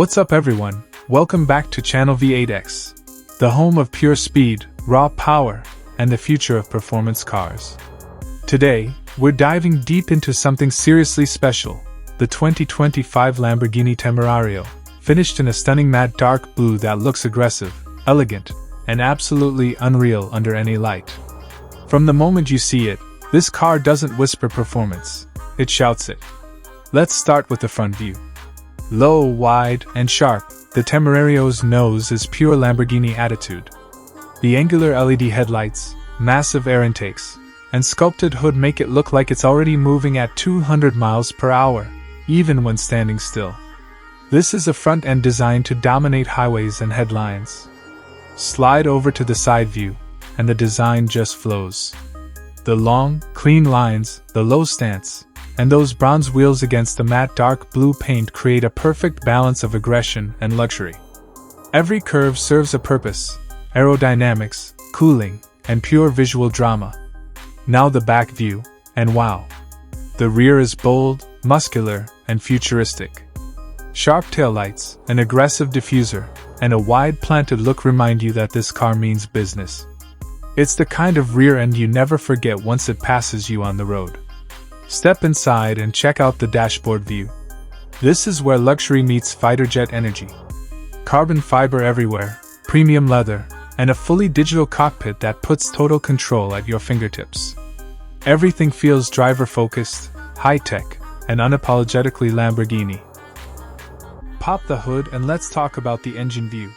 What's up everyone, welcome back to Channel V8X, the home of pure speed, raw power, and the future of performance cars. Today, we're diving deep into something seriously special, the 2025 Lamborghini Temerario, finished in a stunning matte dark blue that looks aggressive, elegant, and absolutely unreal under any light. From the moment you see it, this car doesn't whisper performance, it shouts it. Let's start with the front view. Low, wide, and sharp, the Temerario's nose is pure Lamborghini attitude. The angular LED headlights, massive air intakes, and sculpted hood make it look like it's already moving at 200 miles per hour, even when standing still. This is a front end designed to dominate highways and headlines. Slide over to the side view, and the design just flows. The long, clean lines, the low stance, and those bronze wheels against the matte dark blue paint create a perfect balance of aggression and luxury. Every curve serves a purpose: aerodynamics, cooling, and pure visual drama. Now the back view, and wow! The rear is bold, muscular, and futuristic. Sharp taillights, an aggressive diffuser, and a wide planted look remind you that this car means business. It's the kind of rear end you never forget once it passes you on the road. Step inside and check out the dashboard view. This is where luxury meets fighter jet energy. Carbon fiber everywhere, premium leather, and a fully digital cockpit that puts total control at your fingertips. Everything feels driver-focused, high-tech, and unapologetically Lamborghini. Pop the hood and let's talk about the engine view.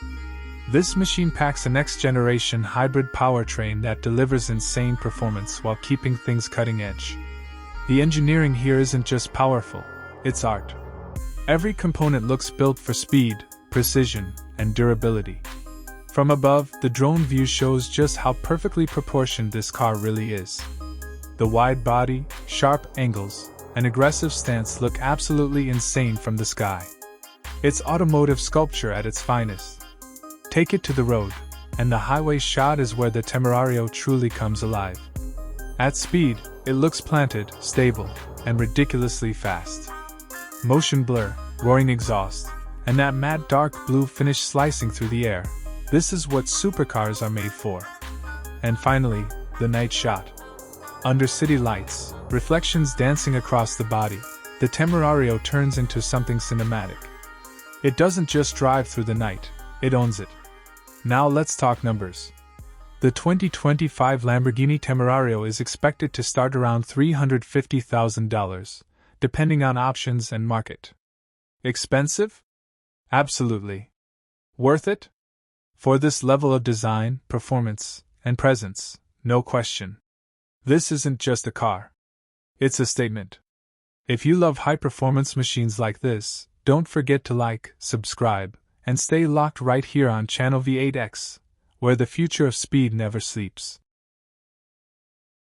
This machine packs a next-generation hybrid powertrain that delivers insane performance while keeping things cutting edge. The engineering here isn't just powerful, it's art. Every component looks built for speed, precision, and durability. From above, the drone view shows just how perfectly proportioned this car really is. The wide body, sharp angles, and aggressive stance look absolutely insane from the sky. It's automotive sculpture at its finest. Take it to the road, and the highway shot is where the Temerario truly comes alive. At speed, it looks planted, stable, and ridiculously fast. Motion blur, roaring exhaust, and that matte dark blue finish slicing through the air. This is what supercars are made for. And finally, the night shot. Under city lights, reflections dancing across the body, the Temerario turns into something cinematic. It doesn't just drive through the night, it owns it. Now let's talk numbers. The 2025 Lamborghini Temerario is expected to start around $350,000, depending on options and market. Expensive? Absolutely. Worth it? For this level of design, performance, and presence, no question. This isn't just a car. It's a statement. If you love high-performance machines like this, don't forget to like, subscribe, and stay locked right here on Channel V8X, where the future of speed never sleeps.